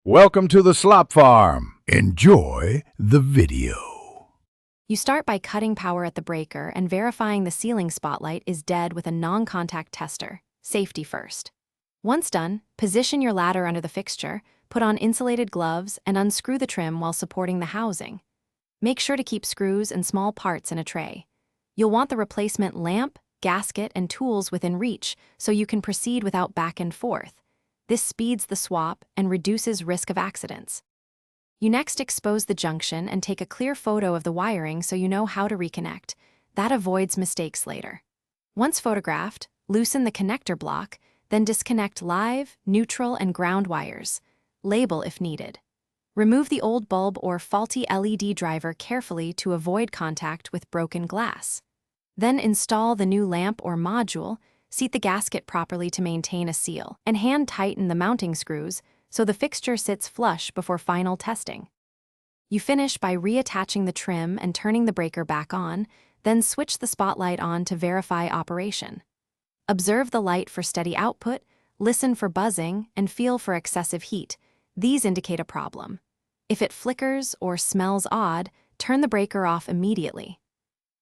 Welcome to the slop farm. Enjoy the video. You start by cutting power at the breaker and verifying the ceiling spotlight is dead with a non-contact tester. Safety first. Once done, position your ladder under the fixture, put on insulated gloves, and unscrew the trim while supporting the housing. Make sure to keep screws and small parts in a tray. You'll want the replacement lamp, gasket, and tools within reach so you can proceed without back and forth. This speeds the swap and reduces risk of accidents. You next expose the junction and take a clear photo of the wiring so you know how to reconnect. That avoids mistakes later. Once photographed, loosen the connector block, then disconnect live, neutral, and ground wires. Label if needed. Remove the old bulb or faulty LED driver carefully to avoid contact with broken glass. Then install the new lamp or module, seat the gasket properly to maintain a seal, and hand tighten the mounting screws so the fixture sits flush before final testing. You finish by reattaching the trim and turning the breaker back on, then switch the spotlight on to verify operation. Observe the light for steady output, listen for buzzing, and feel for excessive heat. These indicate a problem. If it flickers or smells odd, turn the breaker off immediately.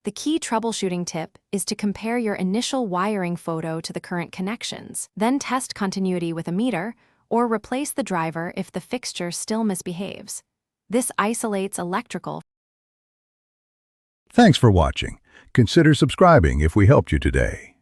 The key troubleshooting tip is to compare your initial wiring photo to the current connections, then test continuity with a meter, or replace the driver if the fixture still misbehaves. This isolates electrical. Thanks for watching. Consider subscribing if we helped you today.